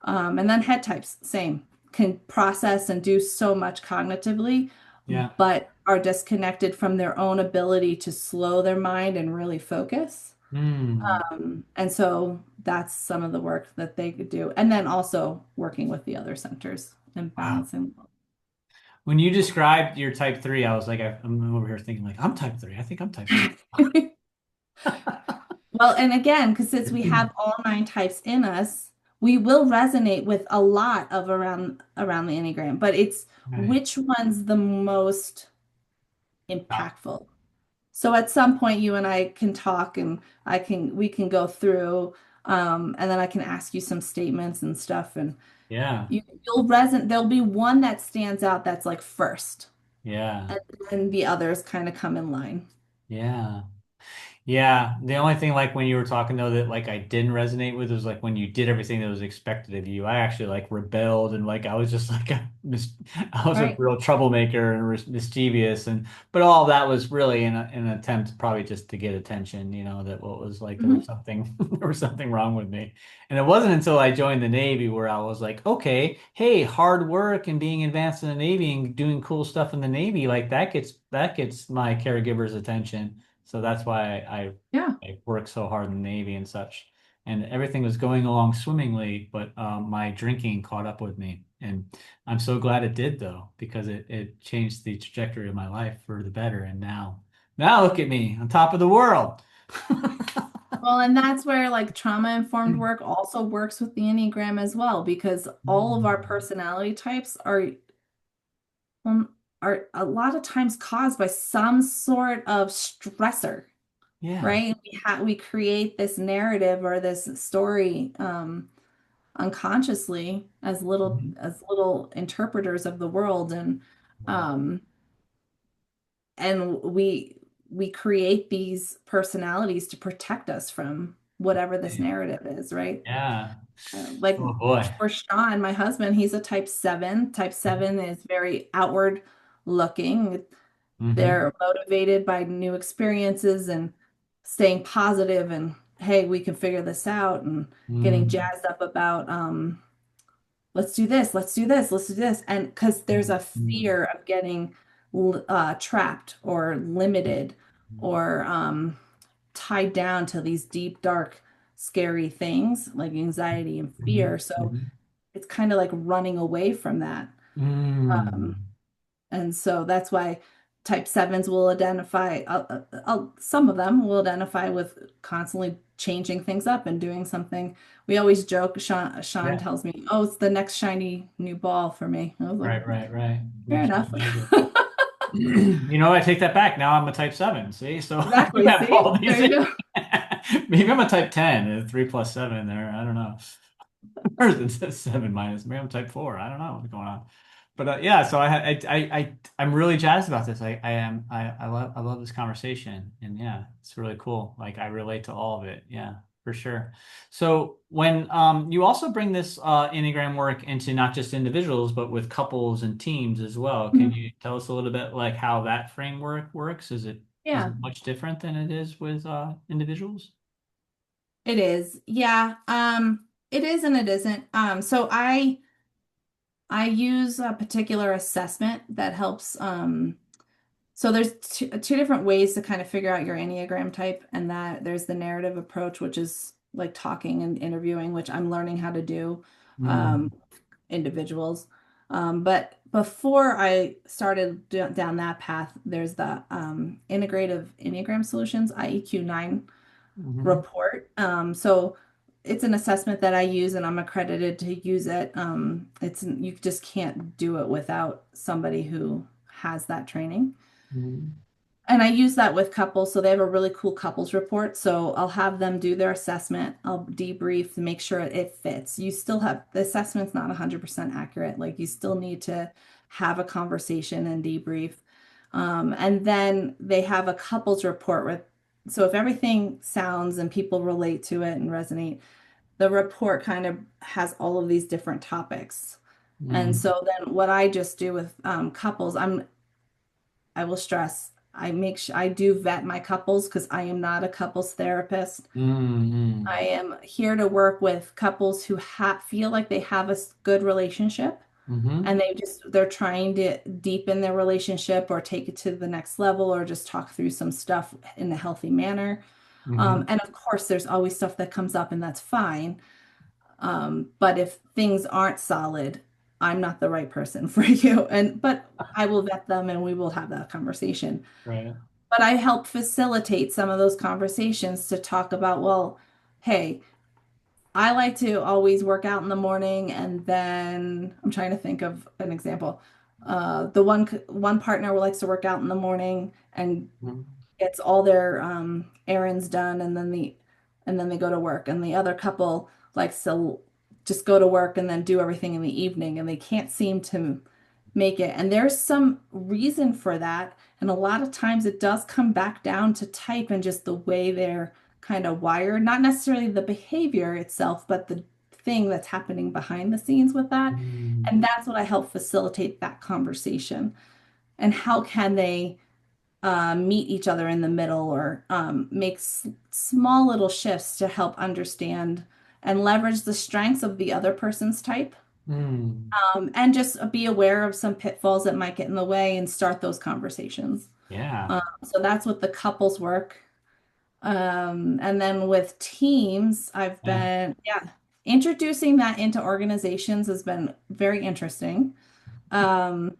And then head types, same, can process and do so much cognitively, Yeah. but are disconnected from their own ability to slow their mind and really focus. Mm. And so that's some of the work that they could do. And then also working with the other centers and Wow. balancing. When you described your type three, I was like, I'm over here thinking like, I'm type three. I think I'm type three. Well, and again, because since we have all nine types in us, we will resonate with a lot of around the Enneagram, but it's Right. which one's the most Wow. impactful. So at some point you and I can talk and we can go through and then I can ask you some statements and stuff and Yeah. you'll resonate. There'll be one that stands out that's like first, Yeah. and then the others kind of come in line. Yeah. Yeah, the only thing like when you were talking though that like I didn't resonate with was like when you did everything that was expected of you. I actually like rebelled and like I was just like I was a Right. real troublemaker and mischievous and but all that was really in an attempt probably just to get attention, that what was like there was Mhm. something there was something wrong with me. And it wasn't until I joined the Navy where I was like, okay, hey, hard work and being advanced in the Navy and doing cool stuff in the Navy, like that gets my caregiver's attention. So that's why Yeah. I worked so hard in the Navy and such. And everything was going along swimmingly, but my drinking caught up with me. And I'm so glad it did, though, because it changed the trajectory of my life for the better. And now look at me on top of the world. Well, and that's where like trauma-informed work also works with the Enneagram as well, because all of our Mm. personality types are a lot of times caused by some sort of stressor, Yeah. right? We create this narrative or this story unconsciously Mhm. as little interpreters of the world, Right. um, and we create these personalities to protect us from whatever this narrative is, right? Yeah. Like Oh boy. for Sean, my husband, he's a type seven. Type seven is very outward looking. Mm-hmm. They're motivated by new experiences and staying positive and hey, we can figure this out and getting Mm. jazzed up about let's do this, let's do this, let's do this. And because there's a Mm. fear of getting trapped or limited or tied down to these deep, dark, scary things like anxiety and Mm-hmm. fear. So Mm-hmm. it's kind of like running away from that. Um, Mm. and so that's why type sevens will identify, some of them will identify with constantly changing things up and doing something. We always joke, Sean Yeah. tells me, oh, it's the next shiny new ball for me. I was like, Right, right, right. fair Next enough. major. I take that back. Now I'm a type 7. See, so you Exactly. have all See, these there you things. go. Maybe I'm a type 10, 3 plus 7 there. I don't know. Or is it 7 minus? Maybe I'm type 4. I don't know what's going on. But yeah, so I'm really jazzed about this. I love this conversation, and yeah, it's really cool. Like I relate to all of it. Yeah, for sure. So when you also bring this Enneagram work into not just individuals, but with couples and teams as well. Can Mhm. you tell us a little bit like how that framework works? Is Yeah, it much different than it is with individuals? it is. Yeah. It is and it isn't. So I use a particular assessment that helps. So there's two different ways to kind of figure out your Enneagram type, and that there's the narrative approach, which is like talking and interviewing, which I'm learning how to do Mm, individuals. But before I started down that path, there's the Integrative Enneagram Solutions, IEQ 9 hmm report. So it's an assessment that I use and I'm accredited to use it. It's you just can't do it without somebody who has that training. mm, And I use that with couples, so they have a really cool couples report. So I'll have them do their assessment. I'll debrief to make sure it fits. You still have the assessment's not 100% accurate. Like you still need to have a conversation and debrief. And then they have a couples report with, so if everything sounds and people relate to it and resonate, the report kind of has all of these different topics. And mm, so then what I just do with couples, I will stress, I make sure I do vet my couples because I am not a couples therapist. I mm, am here to work with couples who feel like they have a good relationship and hmm they're trying to deepen their relationship or take it to the next level or just talk through some stuff in a healthy manner. hmm And of course, there's always stuff that comes up and that's fine. But if things aren't solid, I'm not the right person for you. But I will vet them and we will have that conversation. Right. But I help facilitate some of those conversations to talk about, well, hey, I like to always work out in the morning and then I'm trying to think of an example. The one partner likes to work out in the morning and Mm, gets all their errands done and then they go to work and the other couple likes to just go to work and then do everything in the evening and they can't seem to make it and there's some reason for that and a lot of times it does come back down to type and just the way they're kind of wired, not necessarily the behavior itself but the thing that's happening behind the scenes with that, mm, and that's what I help facilitate that conversation and how can they meet each other in the middle or make small little shifts to help understand and leverage the strengths of the other person's type. mm. And just be aware of some pitfalls that might get in the way and start those conversations. Yeah. So that's what the couples work. And then with teams, I've Yeah. been, yeah, introducing that into organizations has been very interesting. Um,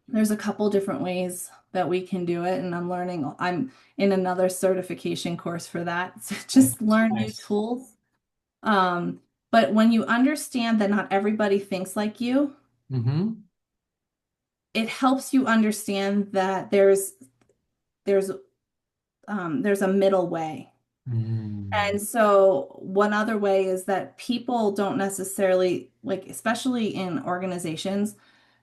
There's a couple different ways that we can do it, and I'm in another certification course for that. So just Nice. learn new Nice. tools. Um, but when you understand that not everybody thinks like you, hmm it helps you understand that there's there's a middle way. Mm, And so one other way is that people don't necessarily like, especially in organizations,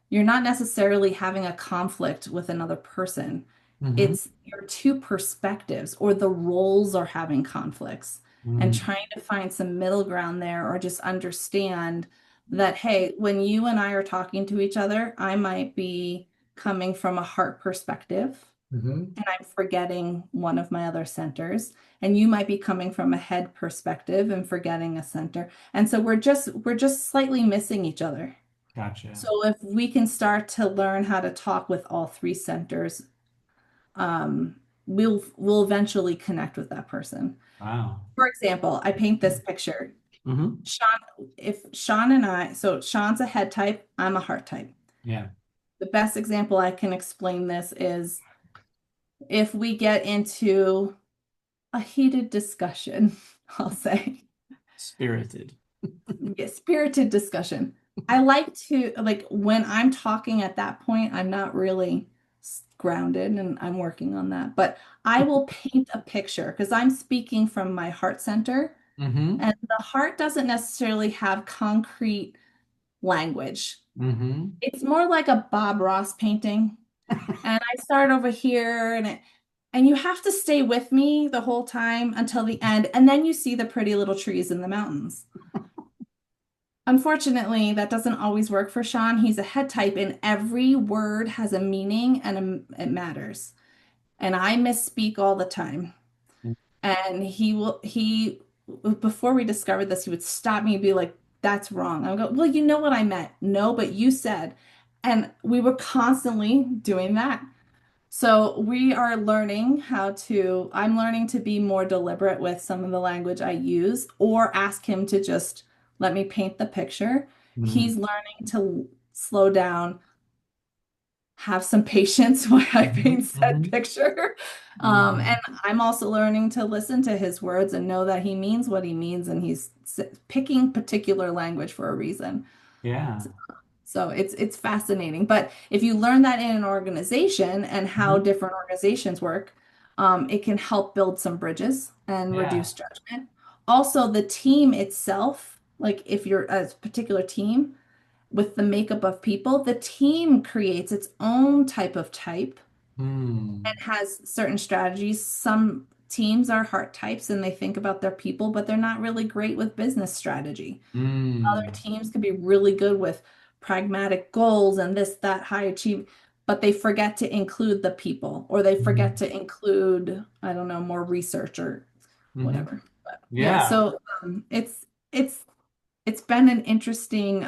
you're not necessarily having a conflict with another person. hmm It's your two perspectives, or the roles are having conflicts, and mm, trying to find some middle ground there, or just understand that, hey, when you and I are talking to each other, I might be coming from a heart perspective hmm and I'm forgetting one of my other centers. And you might be coming from a head perspective and forgetting a center. And so we're just slightly missing each other. Gotcha. So if we can start to learn how to talk with all three centers, we'll eventually connect with that person. Wow. For example, I paint this picture. hmm Sean, if Sean and I, so Sean's a head type, I'm a heart type. Yeah. The best example I can explain this is if we get into a heated discussion, I'll say. Spirited. Yeah, spirited discussion. I like to, like, when I'm talking at that point, I'm not really grounded and I'm working on that. But I will paint a picture because I'm speaking from my heart center, hmm and the heart doesn't necessarily have concrete language. hmm It's more like a Bob Ross painting. And I start over here and you have to stay with me the whole time until the end, and then you see the pretty little trees in the mountains. Unfortunately, that doesn't always work for Sean. He's a head type, and every word has a meaning and it matters. And I misspeak all the time. And before we discovered this, he would stop me and be like, that's wrong. I would go, well, you know what I meant. No, but you said. And we were constantly doing that. So we are learning I'm learning to be more deliberate with some of the language I use or ask him to just let me paint the picture. Mm, He's learning to slow down, have some patience while I paint said mhm, picture. And mhm. I'm also learning to listen to his words and know that he means what he means and picking particular language for a reason. Yeah. So it's fascinating. But if you learn that in an organization and how Mhm. different organizations work, it can help build some bridges and Yeah. reduce judgment. Also, the team itself, like if you're a particular team with the makeup of people, the team creates its own type and Mm, has certain strategies. Some teams are heart types and they think about their people, but they're not really great with business strategy. Other mm, teams could be really good with pragmatic goals and this, that, high achieve, but they forget to include the people or they forget mhm, to include, I don't know, more research or mhm. whatever. But yeah, Yeah. so it's it's been an interesting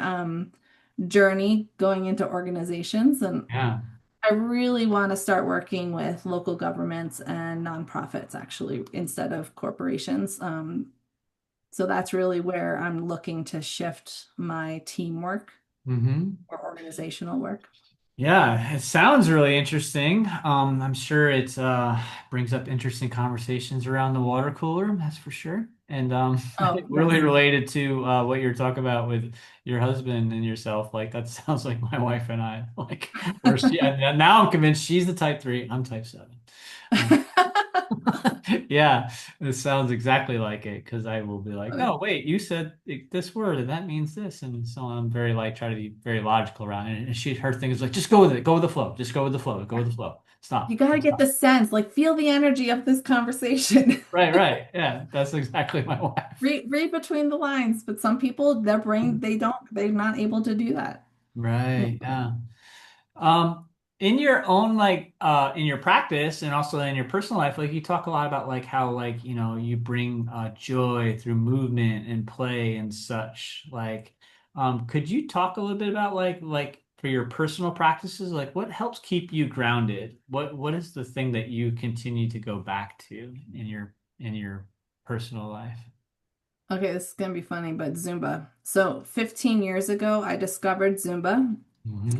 journey going into organizations, and Yeah. I really want to start working with local governments and nonprofits actually instead of corporations. So that's really where I'm looking to shift my teamwork Hmm. or organizational work. Yeah, it sounds really interesting. I'm sure it brings up interesting conversations around the water cooler, that's for sure. And I think Oh, really yes. related to what you're talking about with your husband and yourself. Like that sounds like my wife and I. Like where she and now I'm convinced she's the type 3, I'm type 7. Yeah, it sounds exactly like it because I will be like, no, wait, you said this word and that means this. And so I'm very like, try to be very logical around it. And her thing is like, just go with it, go with the flow, just go with the flow, go with the flow. You Stop. got to get the Stop. sense, like feel the energy of this conversation. Right, right. Yeah, that's exactly my wife. Read between the lines, but some people, their brain, they're not able to do that. Yeah. Right, yeah. Um, in your own in your practice and also in your personal life, like you talk a lot about like how like, you bring joy through movement and play and such. Like, could you talk a little bit about like for your personal practices, like what helps keep you grounded? What is the thing that you continue to go back to in your personal life? Okay, this is gonna be funny, but Zumba. So 15 years ago, I discovered Zumba.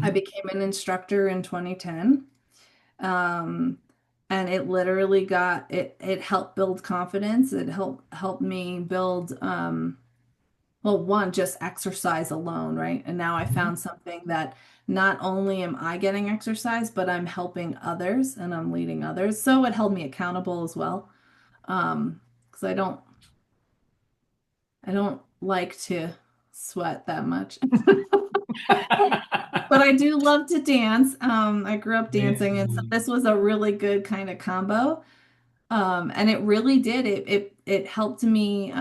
I Hmm. became an instructor in 2010. Um, and it literally it helped build confidence. It helped me build well, one, just exercise alone, right? And now I found something that not only am I getting exercise, but I'm helping others and I'm leading others. So it held me accountable as well. Because I don't like to sweat that much. But I do love to dance. I grew up dancing, and so Amazing. this was a really good kind of combo. And it really did. It helped me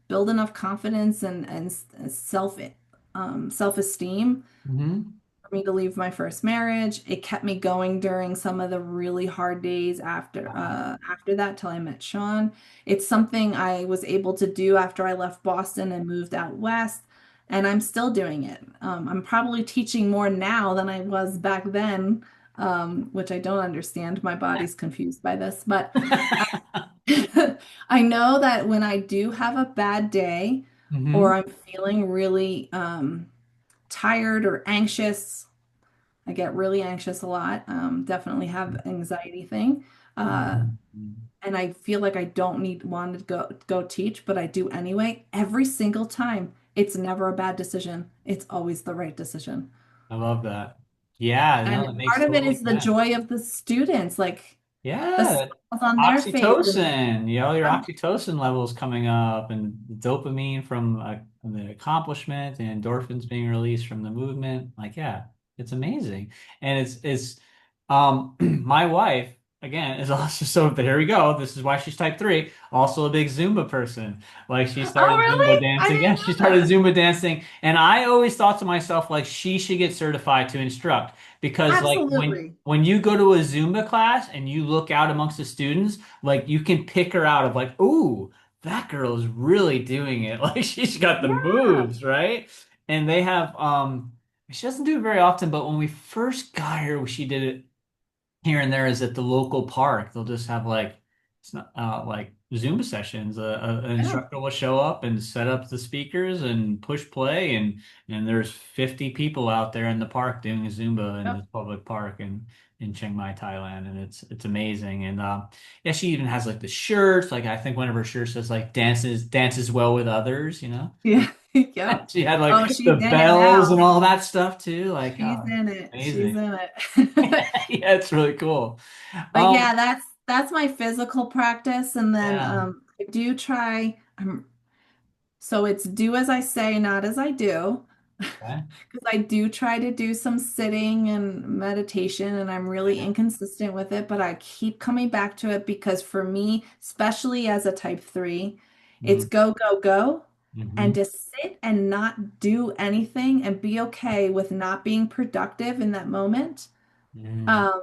build enough confidence and self-esteem Hmm. for me to leave my first marriage. It kept me going during some of the really hard days Wow. after that till I met Sean. It's something I was able to do after I left Boston and moved out west, and I'm still doing it. I'm probably teaching more now than I was back then, which I don't understand. My body's confused by this, but I know that when I do have a bad day or Hmm. I'm feeling really tired or anxious, I get really anxious a lot. Definitely have anxiety thing. Uh, Mhm. and I feel like I don't want to go teach, but I do anyway. Every single time, it's never a bad decision. It's always the right decision. I love that. Yeah, no, And that part makes of it total is the sense. joy of the students, like the Yeah, smiles on their face. And oxytocin, your oxytocin levels coming up and dopamine from the accomplishment and endorphins being released from the movement. Like, yeah, it's amazing. And it's my wife again is also so here we go. This is why she's type 3, also a big Zumba person. Like she oh, started Zumba really? I dancing. didn't Yeah, she know started that. Zumba dancing. And I always thought to myself, like, she should get certified to instruct because like Absolutely. when you go to a Zumba class and you look out amongst the students, like you can pick her out of like, ooh, that girl is really doing it. Like she's got the Yeah. moves, right? And they have she doesn't do it very often, but when we first got her, she did it here and there is at the local park. They'll just have like it's not like Zumba sessions. An Yeah. instructor will show up and set up the speakers and push play, and there's 50 people out there in the park doing a Zumba in this Yep. public park in Chiang Mai, Thailand, and it's amazing. And yeah, she even has like the shirts. Like I think one of her shirts says like dances well with others. You know, Yeah. Yep. she had Oh, like the she's in it bells and now. all that stuff too. Like She's in it. She's amazing. in it. Yeah, it's really cool. But Um, yeah, that's my physical practice. And then yeah. I do try so it's do as I say, not as I do. Okay. Because I do try to do some sitting and meditation, and I'm really Yeah. inconsistent with it, but I keep coming back to it because for me, especially as a type three, it's Mm, go, go, go, and hmm to sit and not do anything and be okay with not being productive in that moment. mm, Um,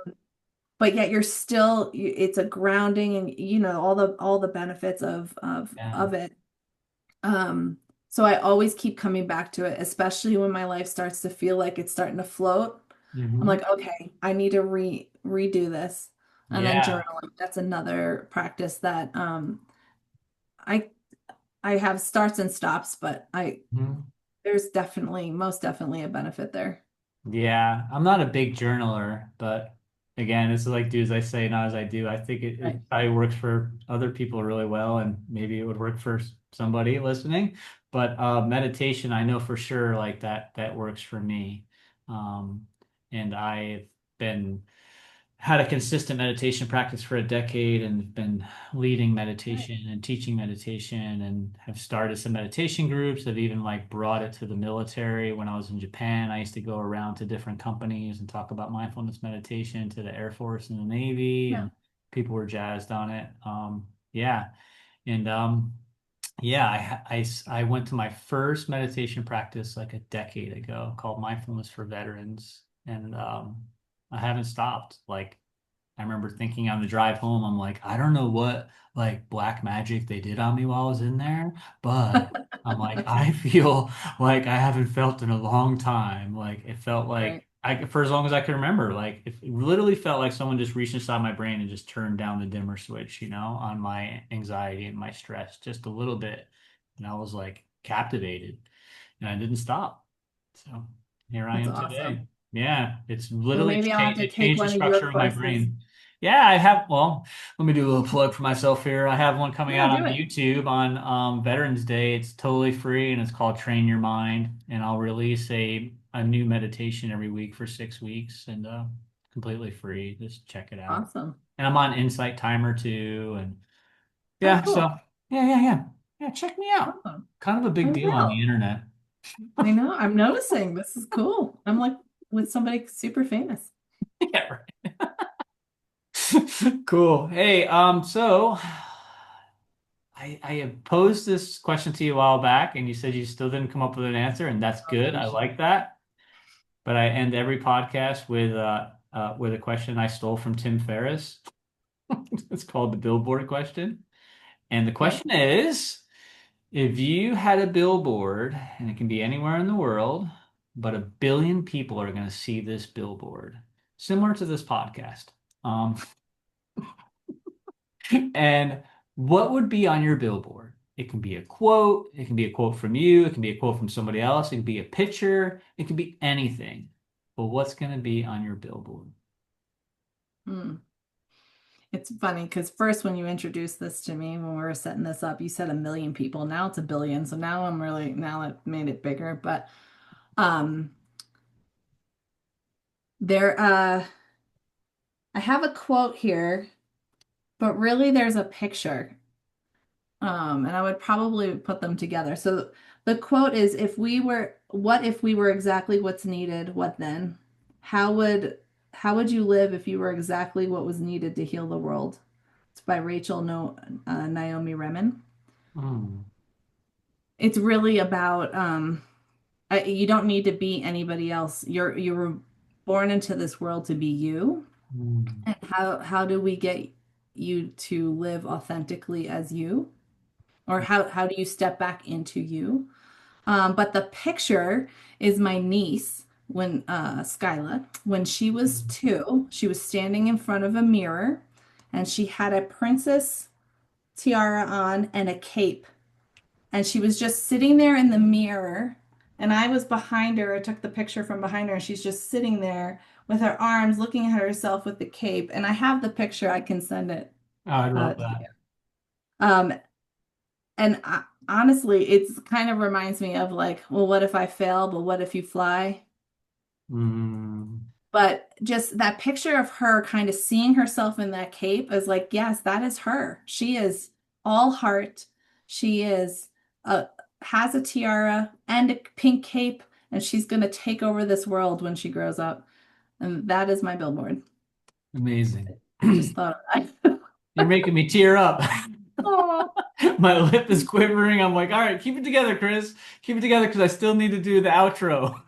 but yet you're still, it's a grounding and all the benefits of yeah. of it. Um, so I always keep coming back to it, especially when my life starts to feel like it's starting to float. I'm hmm like, okay, I need to redo this. And then Yeah. journaling, that's another practice that I I have starts and stops, but I Mhm. there's definitely most definitely a benefit there. Yeah. I'm not a big journaler, but again, it's like do as I say, not as I do. I think Right. it probably works for other people really well, and maybe it would work for somebody listening. But meditation, I know for sure like that works for me. Um, and I've been had a consistent meditation practice for a decade and been leading Right. meditation and teaching meditation and have started some meditation groups. I've even like brought it to the military. When I was in Japan, I used to go around to different companies and talk about mindfulness meditation to the Air Force and the Navy, Yeah. and people were jazzed on it. Yeah. And yeah, I went to my first meditation practice like a decade ago called Mindfulness for Veterans. And I haven't stopped. Like I remember thinking on the drive home, I'm like, I don't know what like black magic they did on me while I was in there, but I'm like, I feel like I haven't felt in a long time. Like it felt like Right. I for as long as I can remember, like it literally felt like someone just reached inside my brain and just turned down the dimmer switch, on my anxiety and my stress just a little bit. And I was like captivated and I didn't stop. So here I That's am awesome. today. Yeah, it's Well, literally maybe I'll have changed. to It take changed the one of your structure of my courses. brain. Yeah, I have. Well, let me do a little plug for myself here. I have one coming Yeah, out do on it. YouTube on Veterans Day. It's totally free and it's called Train Your Mind. And I'll release a new meditation every week for 6 weeks and completely free. Just check it out. Awesome. And I'm on Insight Timer too. And Oh, yeah, so cool. yeah. Yeah, check me out. Awesome. Kind of a I big deal on the will. internet. I know. I'm noticing. This is cool. I'm like with somebody super famous. Yeah, right. Cool. Hey, so I had posed this question to you a while back, and you said you still didn't come up with an answer, and that's Oh, good. I geez. like that. But I end every podcast with a question I stole from Tim Ferriss. It's called the billboard question. And the Okay. question is, if you had a billboard, and it can be anywhere in the world, but 1 billion people are going to see this billboard, similar to this podcast. Um, And what would be on your billboard? It can be a quote, it can be a quote from you, it can be a quote from somebody else, it can be a picture, it can be anything. But what's going to be on your billboard? Hmm. It's funny because first, when you introduced this to me, when we were setting this up, you said 1 million people. Now it's 1 billion. So now it made it bigger. But um, there, I have a quote here, but really there's a picture. And I would probably put them together. So the quote is, what if we were exactly what's needed? What then? How would, how would you live if you were exactly what was needed to heal the world? It's by Rachel no, Naomi Remen. Hmm. It's really about you don't need to be anybody else. You were born into this world to be you. Hmm. And how do we get you to live authentically as you? Or how do you step back into you? But the picture is my niece when Skyla, when she was 2, she was standing in front of a mirror and she had a princess tiara on and a cape. And she was just sitting there in the mirror. And I was behind her. I took the picture from behind her, and she's just sitting there with her arms looking at herself with the cape. And I have the picture. I can send it Oh, I love to that. you. Um, and honestly, it's kind of reminds me of like, well, what if I fail, but what if you fly? Mm, But just that picture of her kind of seeing herself in that cape is like, yes, that is her. She is all heart. She is uh has a tiara and a pink cape, and she's gonna take over this world when she grows up. And that is my billboard. amazing. I just thought I You're making me tear up. oh, My lip is quivering. I'm like, all right, keep it together, Chris. Keep it together because I still need to do the outro.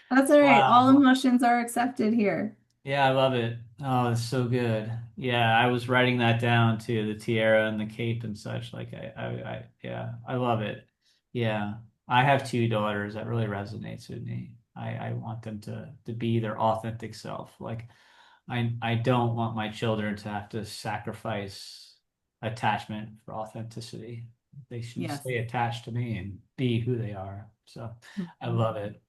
that's all right. All Wow. emotions are accepted here. Yeah, I love it. Oh, it's so good. Yeah, I was writing that down too, the tiara and the cape and such. Like yeah, I love it. Yeah. I have two daughters. That really resonates with me. I want them to be their authentic self. Like I don't want my children to have to sacrifice attachment for authenticity. They should Yes. stay attached to me and be who they are. So I Mhm. love it.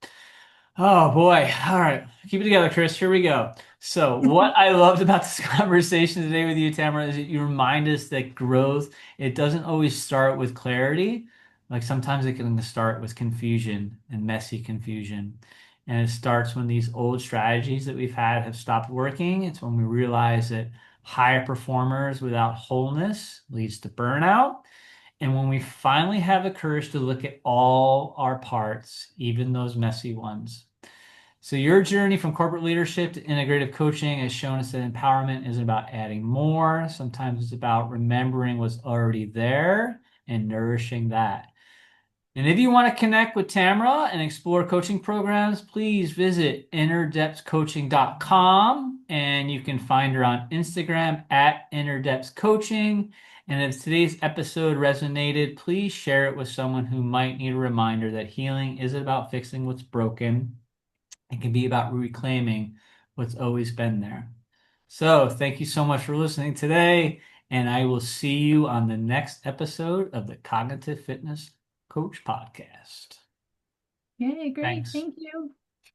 Oh boy. All right. Keep it together, Chris. Here we go. So, what I loved about this conversation today with you, Tamara, is that you remind us that growth, it doesn't always start with clarity. Like sometimes it can start with confusion and messy confusion. And it starts when these old strategies that we've had have stopped working. It's when we realize that higher performers without wholeness leads to burnout. And when we finally have the courage to look at all our parts, even those messy ones. So, your journey from corporate leadership to integrative coaching has shown us that empowerment isn't about adding more. Sometimes it's about remembering what's already there and nourishing that. And if you want to connect with Tamra and explore coaching programs, please visit innerdepthcoaching.com and you can find her on Instagram at innerdepthcoaching. And if today's episode resonated, please share it with someone who might need a reminder that healing isn't about fixing what's broken. It can be about reclaiming what's always been there. So, thank you so much for listening today, and I will see you on the next episode of the Cognitive Fitness Coach Podcast. Yay, great. Thanks. Thank you.